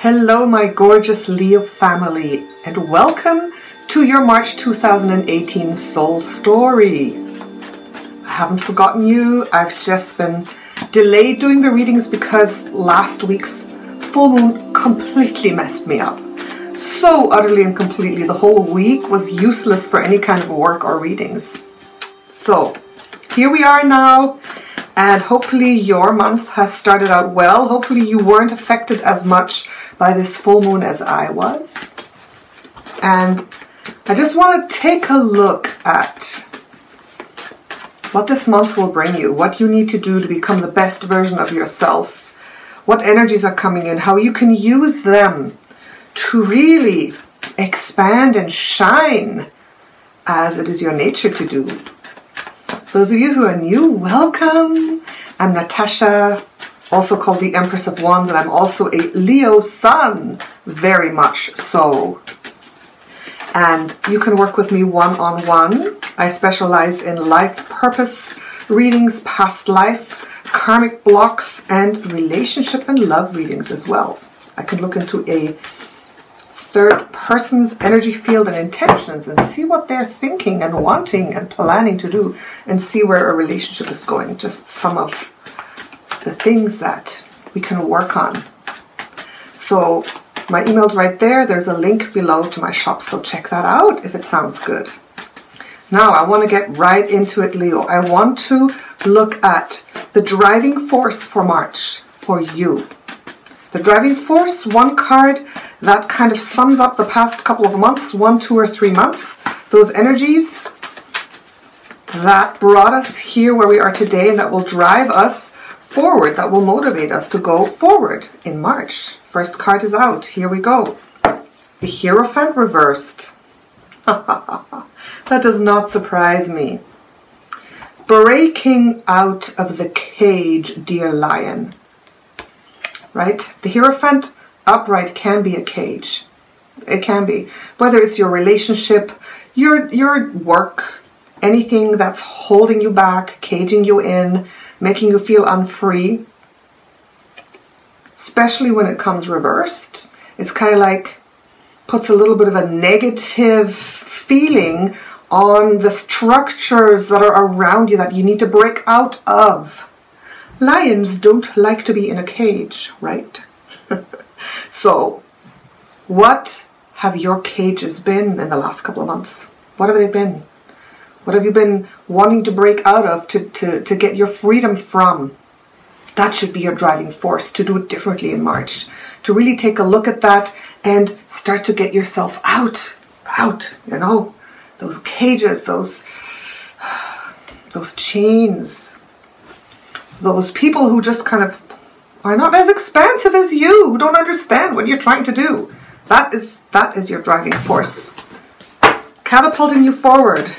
Hello my gorgeous Leo family, and welcome to your March 2018 soul story. I haven't forgotten you. I've just been delayed doing the readings because last week's full moon completely messed me up. So utterly and completely, the whole week was useless for any kind of work or readings. So here we are now, and hopefully your month has started out well. Hopefully you weren't affected as much by this full moon as I was. And I just want to take a look at what this month will bring you, what you need to do to become the best version of yourself, what energies are coming in, how you can use them to really expand and shine as it is your nature to do. Those of you who are new, welcome. I'm Natasha, also called the Empress of Wands, and I'm also a Leo sun, very much so. And you can work with me one-on-one. I specialize in life purpose readings, past life, karmic blocks, and relationship and love readings as well. I can look into a third person's energy field and intentions and see what they're thinking and wanting and planning to do, and see where a relationship is going. Just some of the things that we can work on. So my email's right there. There's a link below to my shop, so check that out if it sounds good. Now I want to get right into it, Leo. I want to look at the driving force for March for you. The driving force, one card that kind of sums up the past couple of months, 1, 2, or 3 months. Those energies that brought us here where we are today, and that will drive us forward, that will motivate us to go forward in March. First card is out. Here we go. The Hierophant reversed. That does not surprise me. Breaking out of the cage, dear lion. Right? The Hierophant upright can be a cage. It can be. Whether it's your relationship, your work, anything that's holding you back, caging you in, making you feel unfree. Especially when it comes reversed. It's kind of like puts a little bit of a negative feeling on the structures that are around you that you need to break out of. Lions don't like to be in a cage, right? So, what have your cages been in the last couple of months? What have they been? What have you been wanting to break out of, to get your freedom from? That should be your driving force to do it differently in March. To really take a look at that and start to get yourself out, you know, those cages, those chains, those people who just kind of are not as expansive as you, who don't understand what you're trying to do. That is your driving force. Catapulting you forward,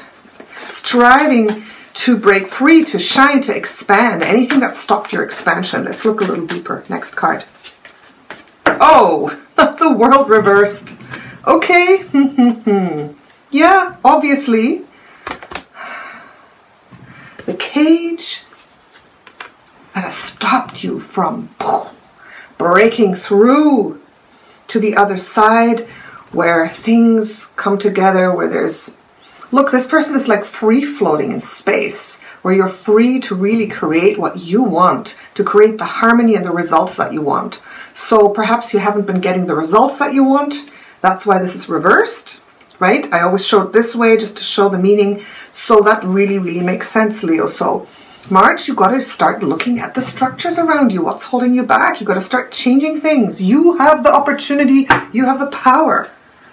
striving to break free, to shine, to expand. Anything that stopped your expansion. Let's look a little deeper. Next card. Oh, the World reversed. Okay. Yeah, obviously. The cage that has stopped you from breaking through to the other side, where things come together, where there's... Look, this person is like free floating in space, where you're free to really create what you want, to create the harmony and the results that you want. So perhaps you haven't been getting the results that you want. That's why this is reversed, right? I always show it this way just to show the meaning. So that really, really makes sense, Leo. So March, you got to start looking at the structures around you. What's holding you back? You got to start changing things. You have the opportunity. You have the power.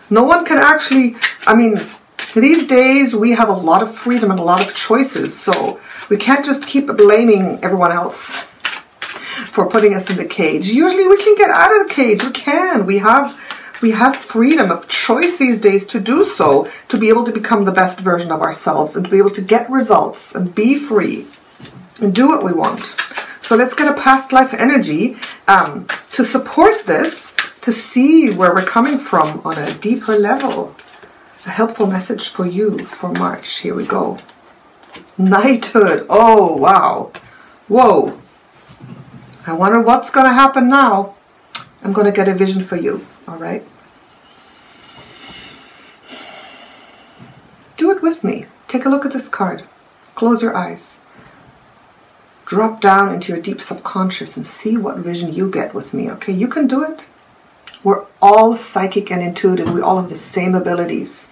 No one can actually, I mean... These days, we have a lot of freedom and a lot of choices, so we can't just keep blaming everyone else for putting us in the cage. Usually we can get out of the cage. We can. We have freedom of choice these days to do so, to be able to become the best version of ourselves and to be able to get results and be free and do what we want. So let's get a past life energy to support this, to see where we're coming from on a deeper level. A helpful message for you for March. Here we go. Knighthood. Oh, wow. Whoa. I wonder what's going to happen now. I'm going to get a vision for you, all right? Do it with me. Take a look at this card. Close your eyes. Drop down into your deep subconscious and see what vision you get with me, okay? You can do it. We're all psychic and intuitive. We all have the same abilities,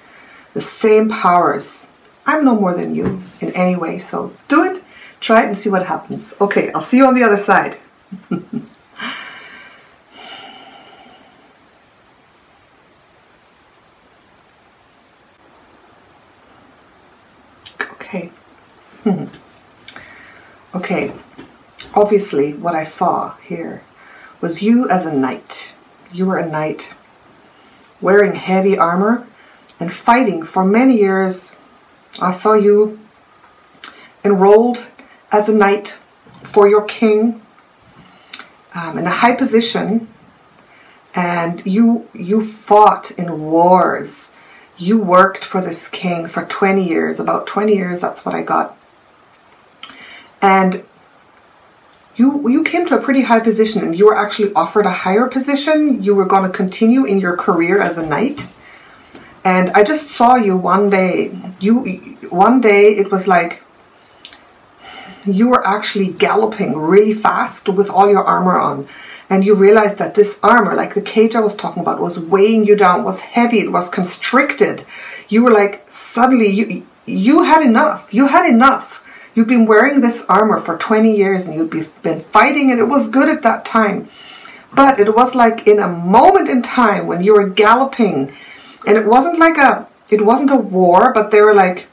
the same powers. I'm no more than you in any way, so do it. Try it and see what happens. Okay, I'll see you on the other side. Okay. Okay. Obviously, what I saw here was you as a knight. You were a knight wearing heavy armor and fighting for many years. I saw you enrolled as a knight for your king in a high position, and you fought in wars. You worked for this king for 20 years, about 20 years, that's what I got. And you came to a pretty high position, and you were actually offered a higher position. You were going to continue in your career as a knight. And I just saw you one day. One day it was like you were actually galloping really fast with all your armor on. And you realized that this armor, like the cage I was talking about, was weighing you down, was heavy, it was constricted. You were like, suddenly, you had enough. You had enough. You'd been wearing this armor for 20 years and you'd been fighting, and it was good at that time. But it was like in a moment in time when you were galloping, and it wasn't a war, but there were like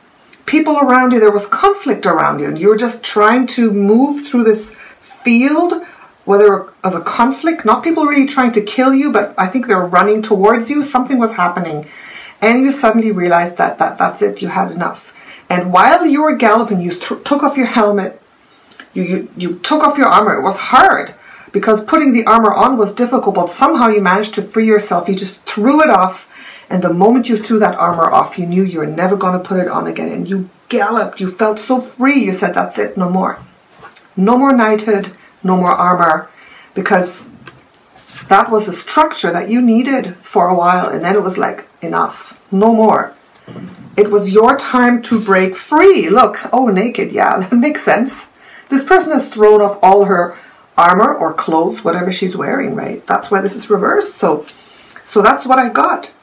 people around you, there was conflict around you, and you were just trying to move through this field, whether as a conflict, not people really trying to kill you, but I think they were running towards you. Something was happening. And you suddenly realized that that's it, you had enough. And while you were galloping, you took off your helmet, you took off your armor. It was hard because putting the armor on was difficult, but somehow you managed to free yourself. You just threw it off, and the moment you threw that armor off, you knew you were never going to put it on again. And you galloped, you felt so free. You said, that's it, no more. No more knighthood, no more armor, because that was the structure that you needed for a while, and then it was like, enough, no more. It was your time to break free. Look, oh, naked, yeah, that makes sense. This person has thrown off all her armor or clothes, whatever she's wearing, right? That's why this is reversed. So that's what I got.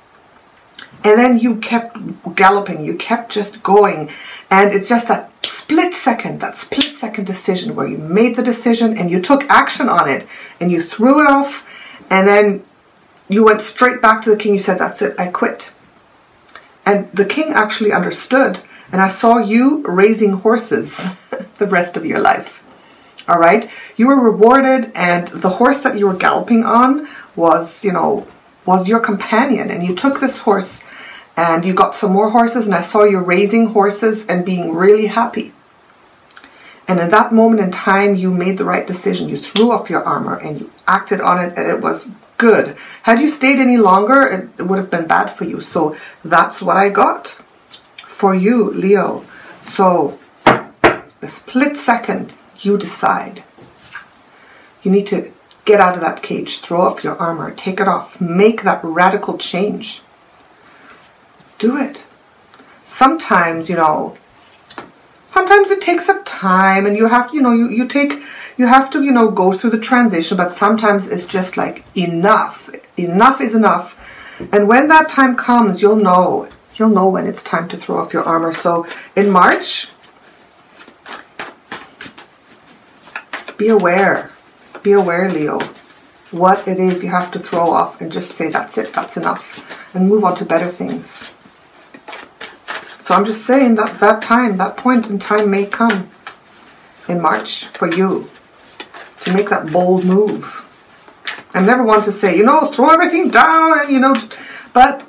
And then you kept galloping, you kept just going. And it's just that split second decision where you made the decision and you took action on it and you threw it off, and then you went straight back to the king. You said, that's it, I quit. And the king actually understood, and I saw you raising horses the rest of your life. All right? You were rewarded, and the horse that you were galloping on was, was your companion. And you took this horse, and you got some more horses, and I saw you raising horses and being really happy. And in that moment in time, you made the right decision. You threw off your armor, and you acted on it, and it was good. Had you stayed any longer, it would have been bad for you. So that's what I got for you, Leo. So the split second you decide, you need to get out of that cage, throw off your armor, take it off, make that radical change. Do it. Sometimes, sometimes it takes up time, and you have, you have to, go through the transition, but sometimes it's just like enough. Enough is enough. And when that time comes, you'll know when it's time to throw off your armor. So in March, be aware, Leo, what it is you have to throw off, and just say, that's it, that's enough, and move on to better things. So I'm just saying that point in time may come in March for you to make that bold move. I never want to say, throw everything down, and, but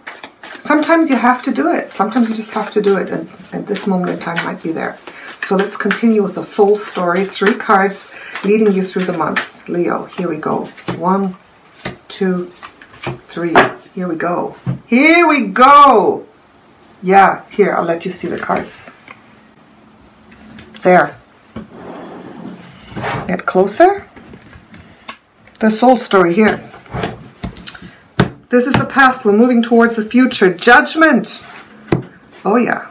sometimes you have to do it. Sometimes you just have to do it, and this moment in time might be there. So let's continue with the full story. 3 cards leading you through the month. Leo, here we go. 1, 2, 3. Here we go. Here we go. Yeah, here, I'll let you see the cards. There. Get closer. The soul story here. This is the past. We're moving towards the future. Judgment. Oh yeah.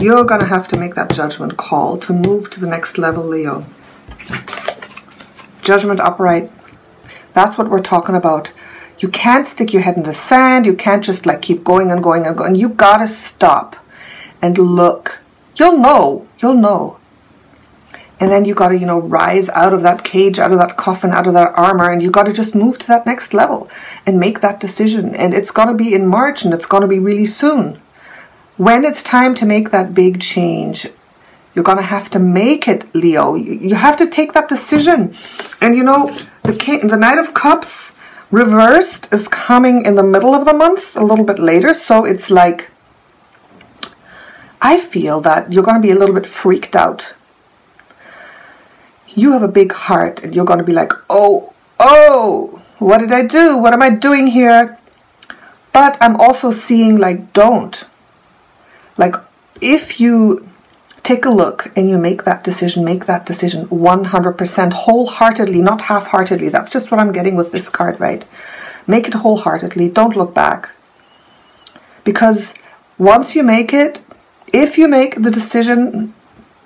You're going to have to make that judgment call to move to the next level, Leo. Judgment upright. That's what we're talking about. You can't stick your head in the sand. You can't just like keep going and going and going. You got to stop and look. You'll know. You'll know. And then you got to, you know, rise out of that cage, out of that coffin, out of that armor, and you got to just move to that next level and make that decision. And it's going to be in March, and it's going to be really soon. When it's time to make that big change, you're going to have to make it, Leo. You have to take that decision. And you know, the Knight of Cups reversed is coming in the middle of the month, a little bit later. So it's like, I feel that you're going to be a little bit freaked out. You have a big heart and you're going to be like, oh, what did I do? What am I doing here? But I'm also seeing like, don't. Like, if you take a look and you make that decision 100% wholeheartedly, not half-heartedly. That's just what I'm getting with this card, right? Make it wholeheartedly. Don't look back. Because once you make it, if you make the decision,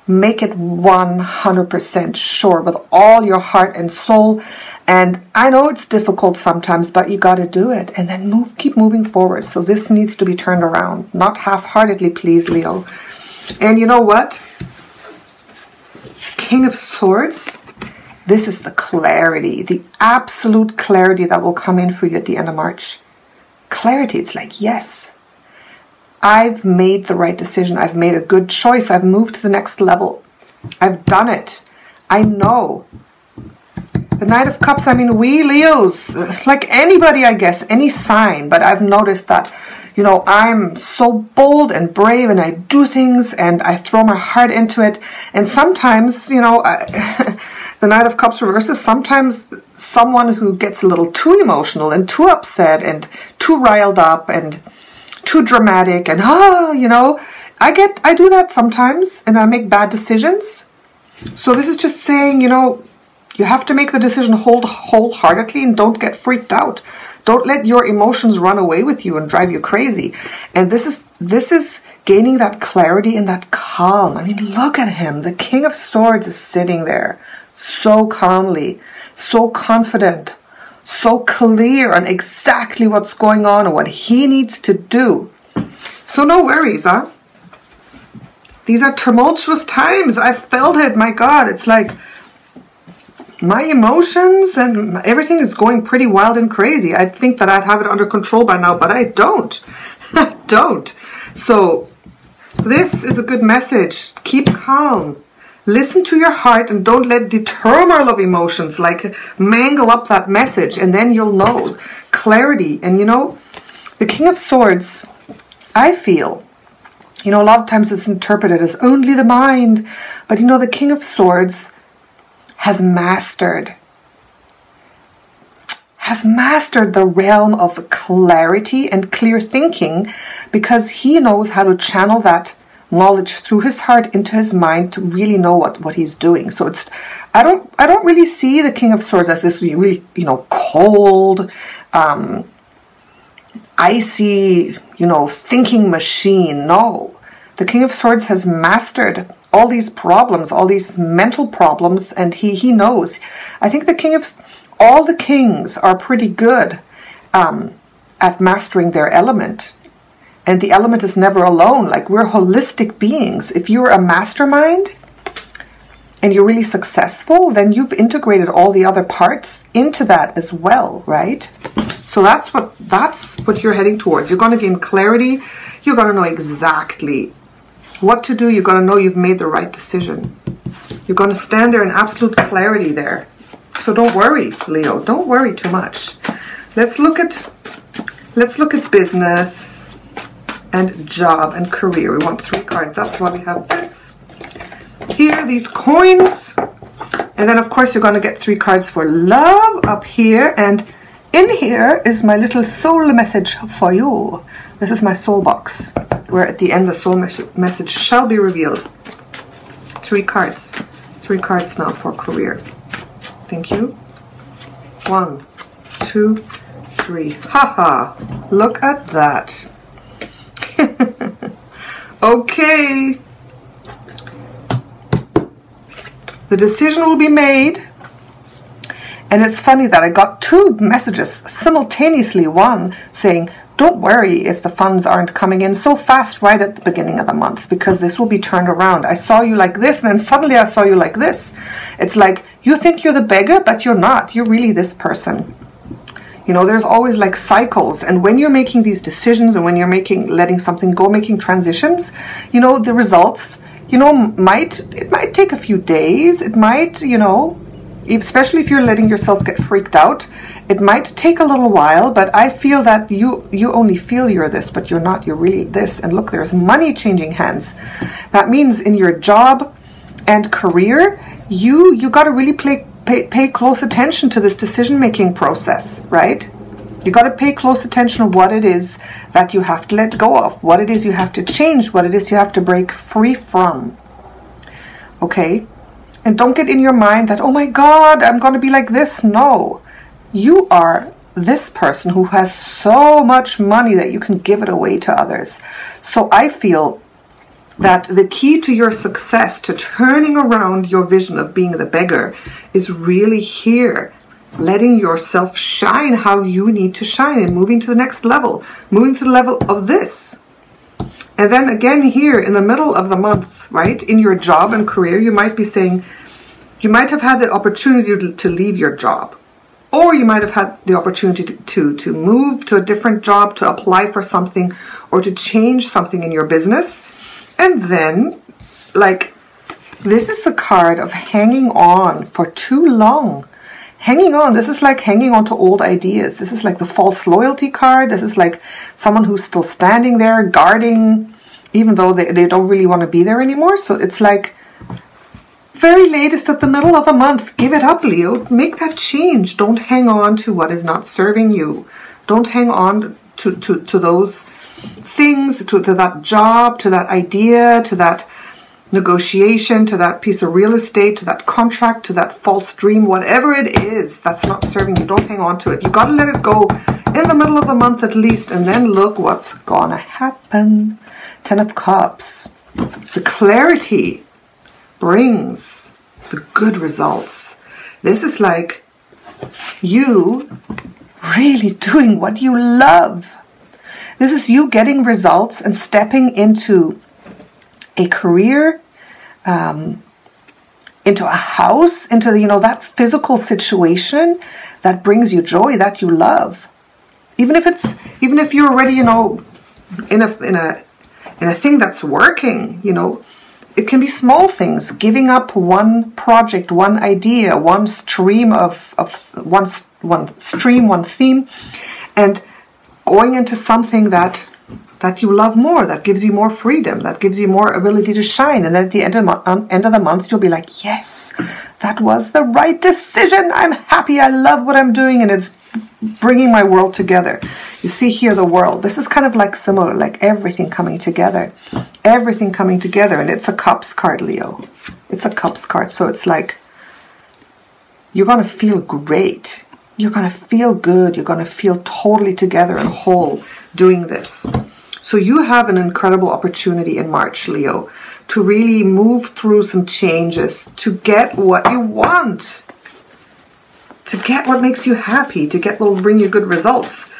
make it 100% sure with all your heart and soul. And I know it's difficult sometimes, but you got to do it. And then keep moving forward. So this needs to be turned around. Not half-heartedly, please, Leo. And you know what? King of Swords. This is the clarity. The absolute clarity that will come in for you at the end of March. Clarity. It's like, yes. I've made the right decision. I've made a good choice. I've moved to the next level. I've done it. I know. The Knight of Cups, I mean, we Leos, like anybody, I guess, any sign. But I've noticed that, you know, I'm so bold and brave and I do things and I throw my heart into it. And sometimes, you know, the Knight of Cups reverses, sometimes someone who gets a little too emotional and too upset and too riled up and too dramatic and you know, I do that sometimes and I make bad decisions. So this is just saying, you know, you have to make the decision wholeheartedly and don't get freaked out. Don't let your emotions run away with you and drive you crazy. And this is gaining that clarity and that calm. I mean, look at him. The King of Swords is sitting there so calmly, so confident, so clear on exactly what's going on and what he needs to do. So no worries, huh? These are tumultuous times. I felt it. My God, it's like my emotions and everything is going pretty wild and crazy. I'd think that I'd have it under control by now, but I don't. I don't. So this is a good message. Keep calm. Listen to your heart and don't let the turmoil of emotions like mangle up that message, and then you'll know clarity. And you know, the King of Swords, I feel, you know, a lot of times it's interpreted as only the mind, but you know, the King of Swords has mastered the realm of clarity and clear thinking, because he knows how to channel that knowledge through his heart into his mind to really know what he's doing. So it's, I don't really see the King of Swords as this really, you know, cold, icy, you know, thinking machine. No, the King of Swords has mastered all these problems, all these mental problems, and he knows. I think all the kings are pretty good at mastering their element. And the element is never alone. Like, we're holistic beings. If you're a mastermind and you're really successful, then you've integrated all the other parts into that as well, right? So that's what you're heading towards. You're going to gain clarity. You're going to know exactly what to do. You're going to know you've made the right decision. You're going to stand there in absolute clarity there. So don't worry, Leo. Don't worry too much. Let's look at business and job and career. We want 3 cards. That's why we have this here, these coins. And then of course you're going to get 3 cards for love up here, and in here is my little soul message for you. This is my soul box, where at the end the soul message shall be revealed. 3 cards. 3 cards now for career. Thank you. 1, 2, 3. Haha, look at that. Okay. The decision will be made. And it's funny that I got 2 messages simultaneously. One saying, don't worry if the funds aren't coming in so fast right at the beginning of the month, because this will be turned around. I saw you like this, and then suddenly I saw you like this. It's like, you think you're the beggar, but you're not. You're really this person. You know, there's always like cycles. And when you're making these decisions, and when you're letting something go, making transitions, you know, the results, you know, it might take a few days. It might, you know, especially if you're letting yourself get freaked out, it might take a little while, but I feel that you only feel you're this, but you're not. You're really this. And look, there's money changing hands. That means in your job and career, you got to really pay close attention to this decision-making process, right? You got to pay close attention to what it is that you have to let go of, what it is you have to change, what it is you have to break free from. Okay? And don't get in your mind that, oh my God, I'm going to be like this. No, you are this person who has so much money that you can give it away to others. So I feel that the key to your success, to turning around your vision of being the beggar, is really here. Letting yourself shine how you need to shine and moving to the next level, moving to the level of this. And then again here in the middle of the month, right, in your job and career, you might be saying, you might have had the opportunity to leave your job. Or you might have had the opportunity to move to a different job, to apply for something, or to change something in your business. And then, like, this is the card of hanging on for too long. Hanging on, this is like hanging on to old ideas. This is like the false loyalty card. This is like someone who's still standing there guarding, even though they don't really want to be there anymore. So it's like, very latest at the middle of the month, give it up, Leo. Make that change. Don't hang on to what is not serving you. Don't hang on to those things, to that job, to that idea, to that negotiation, to that piece of real estate, to that contract, to that false dream, whatever it is that's not serving you. Don't hang on to it. You got to let it go in the middle of the month at least, and then look what's gonna happen. 10 of Cups. The clarity brings the good results. This is like you really doing what you love. This is you getting results and stepping into a career, into a house, into, you know, that physical situation that brings you joy, that you love. Even if you're already, you know, in a thing that's working, you know, it can be small things. Giving up one project, one idea, one stream one theme, and going into something that you love more, that gives you more freedom, that gives you more ability to shine. And then at the end of the month, you'll be like, yes, that was the right decision. I'm happy. I love what I'm doing, and it's bringing my world together. You see here the world. This is kind of like similar, like everything coming together. Everything coming together. And it's a Cups card, Leo. It's a Cups card. So it's like, you're going to feel great. You're going to feel good. You're going to feel totally together and whole doing this. So you have an incredible opportunity in March, Leo, to really move through some changes, to get what you want, to get what makes you happy, to get what will bring you good results.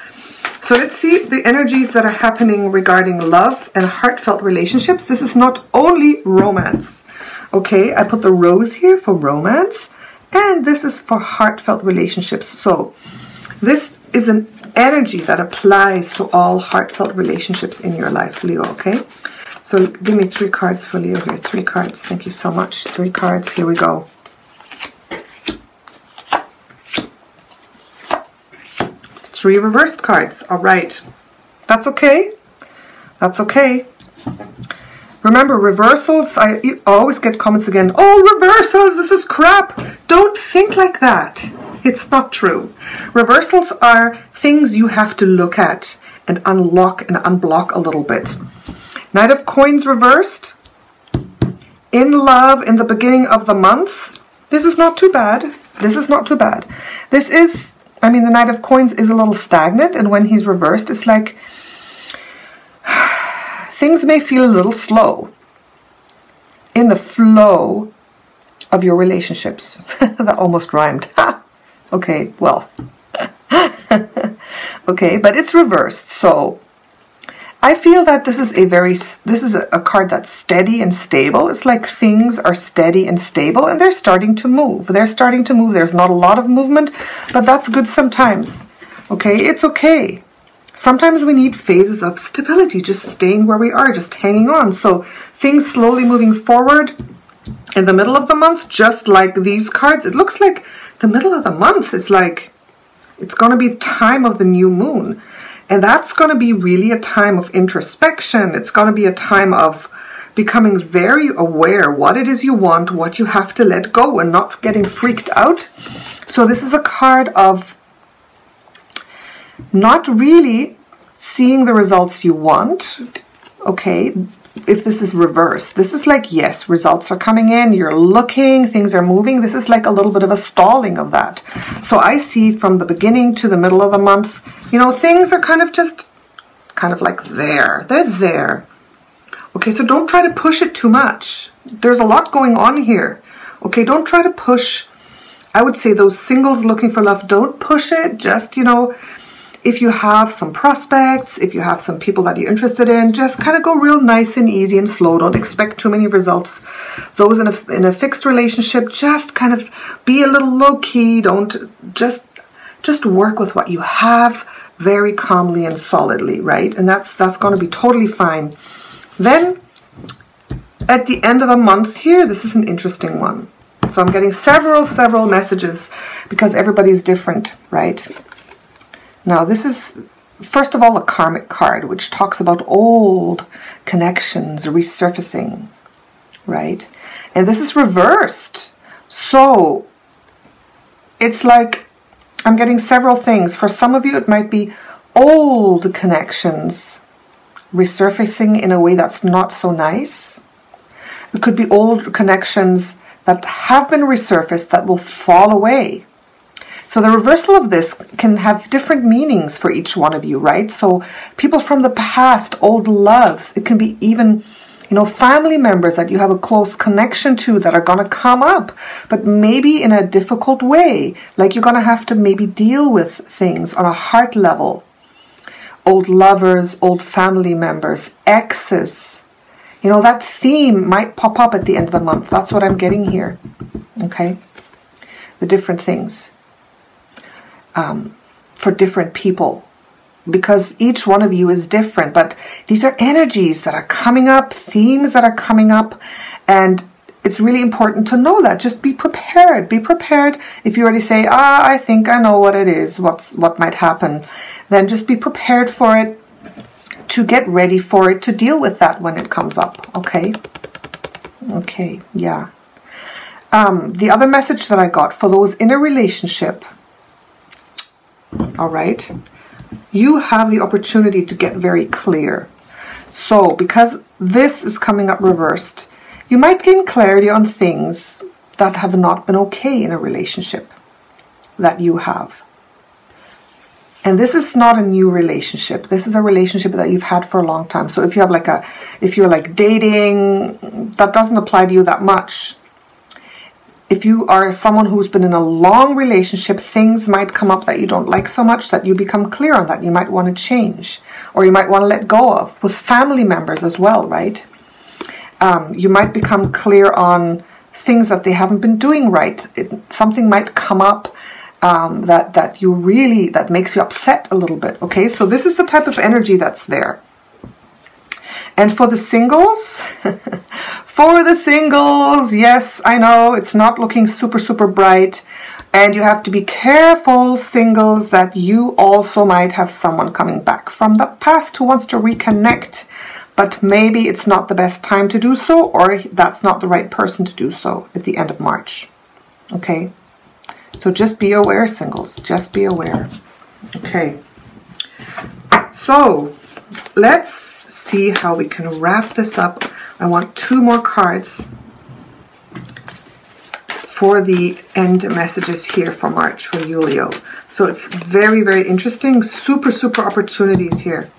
So let's see the energies that are happening regarding love and heartfelt relationships. This is not only romance. Okay, I put the rose here for romance, and this is for heartfelt relationships. So this is an energy that applies to all heartfelt relationships in your life, Leo, okay? So give me 3 cards for Leo here. 3 cards. Thank you so much. 3 cards. Here we go. 3 reversed cards. All right. That's okay. That's okay. Remember, reversals, I always get comments again, oh, reversals, this is crap. Don't think like that. It's not true. Reversals are things you have to look at and unlock and unblock a little bit. Knight of Coins reversed. In love in the beginning of the month. This is not too bad. This is not too bad. This is I mean, the Knight of Coins is a little stagnant, and when he's reversed, it's like things may feel a little slow in the flow of your relationships. That almost rhymed. Okay, well. Okay, but it's reversed, so I feel that this is a card that's steady and stable. It's like things are steady and stable, and they're starting to move. They're starting to move. There's not a lot of movement, but that's good sometimes. Okay, it's okay. Sometimes we need phases of stability, just staying where we are, just hanging on. So things slowly moving forward in the middle of the month, just like these cards. It looks like the middle of the month is like, it's going to be the time of the new moon. And that's going to be really a time of introspection. It's going to be a time of becoming very aware what it is you want, what you have to let go, and not getting freaked out. So this is a card of not really seeing the results you want. Okay, if this is reversed, this is like, yes, results are coming in, you're looking, things are moving. This is like a little bit of a stalling of that. So I see from the beginning to the middle of the month, you know, things are kind of like there. They're there. Okay, so don't try to push it too much. There's a lot going on here. Okay, don't try to push. I would say those singles looking for love, don't push it. Just, you know, if you have some prospects, if you have some people that you're interested in, just kind of go real nice and easy and slow. Don't expect too many results. Those in a fixed relationship, just kind of be a little low-key. Don't just work with what you have very calmly and solidly, right? And that's going to be totally fine. Then at the end of the month here, this is an interesting one. So I'm getting several messages because everybody's different, right? Now, this is, first of all, a karmic card, which talks about old connections resurfacing, right? And this is reversed. So it's like I'm getting several things. For some of you, it might be old connections resurfacing in a way that's not so nice. It could be old connections that have been resurfaced that will fall away. So the reversal of this can have different meanings for each one of you, right? So people from the past, old loves, it can be even, you know, family members that you have a close connection to that are going to come up, but maybe in a difficult way. Like you're going to have to maybe deal with things on a heart level. Old lovers, old family members, exes. You know, that theme might pop up at the end of the month. That's what I'm getting here. Okay? The different things. For different people, because each one of you is different, but these are energies that are coming up, themes that are coming up, and it's really important to know that. Just be prepared. Be prepared. If you already say, I think I know what it is, what might happen, then just be prepared for it, to get ready for it, to deal with that when it comes up. Okay? Okay, yeah. The other message that I got for those in a relationship, all right, you have the opportunity to get very clear. So because this is coming up reversed, you might gain clarity on things that have not been okay in a relationship that you have. And this is not a new relationship. This is a relationship that you've had for a long time. So if you have if you're like dating, that doesn't apply to you that much. If you are someone who's been in a long relationship, things might come up that you don't like so much that you become clear on that you might want to change, or you might want to let go of. With family members as well, right? You might become clear on things that they haven't been doing right. Something might come up that makes you upset a little bit. Okay, so this is the type of energy that's there. And for the singles, yes, I know it's not looking super bright, and you have to be careful, singles, that you also might have someone coming back from the past who wants to reconnect, but maybe it's not the best time to do so, or that's not the right person to do so at the end of March. Okay, so just be aware, singles, just be aware. Okay, so let's see how we can wrap this up. I want 2 more cards for the end messages here for March for you, Leo. So it's very, very interesting. Super, super opportunities here.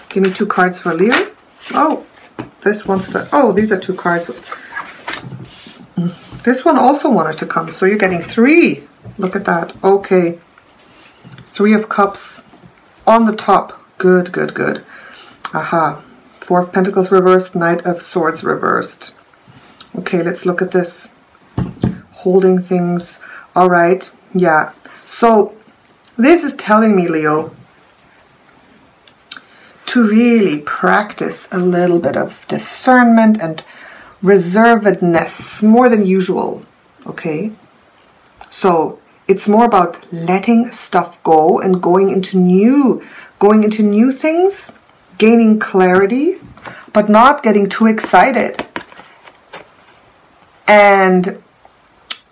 Give me 2 cards for Leo. Oh, this one's the... Oh, these are 2 cards. This one also wanted to come. So you're getting 3. Look at that. Okay. 3 of Cups on the top. Good, good, good. Aha. 4 of Pentacles reversed. Knight of Swords reversed. Okay, let's look at this. Holding things. All right. Yeah. So this is telling me, Leo, to really practice a little bit of discernment and reservedness more than usual. Okay. So it's more about letting stuff go and going into new things, gaining clarity, but not getting too excited. And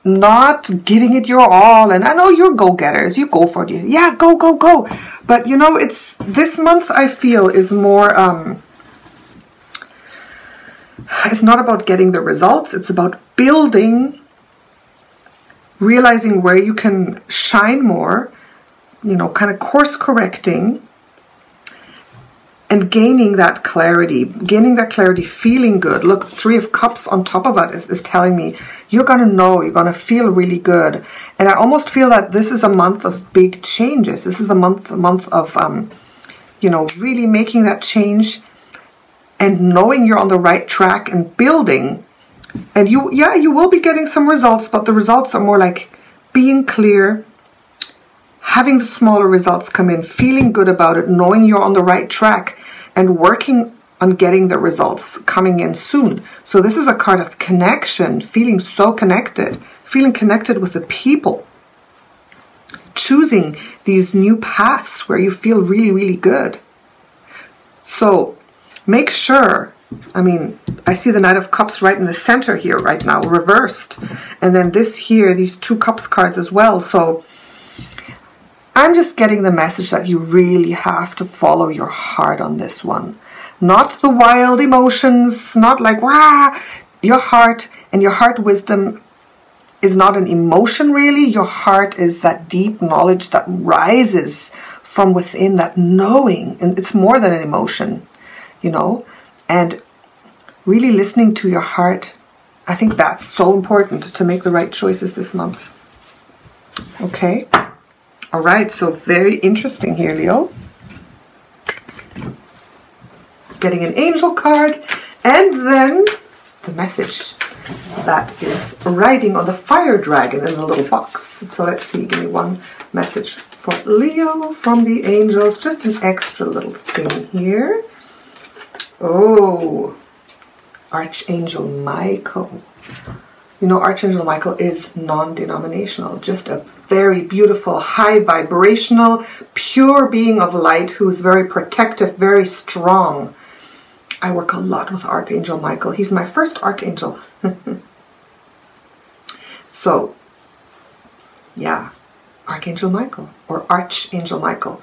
not giving it your all. And I know you're go-getters. You go for it. Yeah, go, go, go. But, you know, it's this month, I feel, is more... it's not about getting the results. It's about building, realizing where you can shine more, you know, kind of course correcting, and gaining that clarity, feeling good. Look, 3 of Cups on top of it is telling me you're going to know, you're going to feel really good. And I almost feel that this is a month of big changes. This is the month of, you know, really making that change and knowing you're on the right track and building. And you will be getting some results, but the results are more like being clear, having the smaller results come in, feeling good about it, knowing you're on the right track, and working on getting the results coming in soon. So this is a card of connection, feeling so connected, feeling connected with the people, choosing these new paths where you feel really, really good. So make sure, I mean, I see the Knight of Cups right in the center here right now, reversed. And then this here, these 2 Cups cards as well. So I'm just getting the message that you really have to follow your heart on this one. Not the wild emotions, not like, rah! Your heart and your heart wisdom is not an emotion really. Your heart is that deep knowledge that rises from within, that knowing. And it's more than an emotion, you know. And really listening to your heart, I think that's so important to make the right choices this month. Okay. All right, so very interesting here, Leo. Getting an angel card, and then the message that is riding on the fire dragon in a little box. So let's see, give me one message for Leo from the angels. Just an extra little thing here. Oh, Archangel Michael. You know, Archangel Michael is non-denominational, just a very beautiful, high vibrational, pure being of light who's very protective, very strong. I work a lot with Archangel Michael. He's my first archangel. So, yeah, Archangel Michael or Archangel Michael,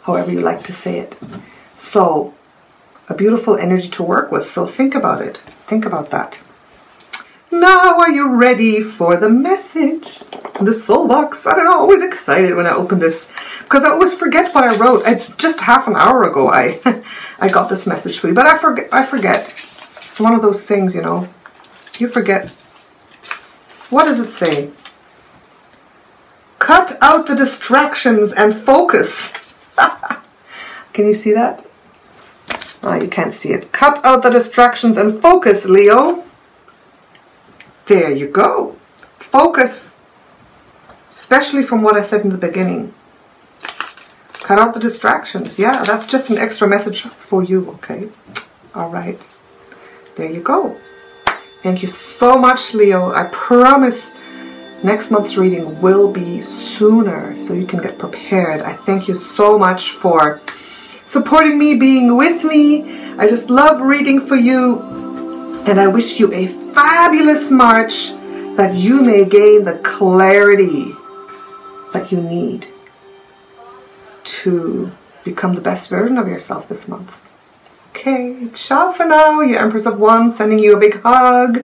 however you like to say it. So, a beautiful energy to work with. So think about it. Think about that. Now, are you ready for the message? The soul box. I don't know, I'm always excited when I open this because I always forget what I wrote. It's just half an hour ago I got this message for you, but I forget. It's one of those things, you know. You forget. What does it say? Cut out the distractions and focus. Can you see that? Oh, you can't see it. Cut out the distractions and focus, Leo. There you go. Focus. Especially from what I said in the beginning. Cut out the distractions. Yeah, that's just an extra message for you, okay? All right. There you go. Thank you so much, Leo. I promise next month's reading will be sooner so you can get prepared. I thank you so much for supporting me, being with me. I just love reading for you. And I wish you a fabulous March, that you may gain the clarity that you need to become the best version of yourself this month. Okay, ciao for now, your Empress of One, sending you a big hug.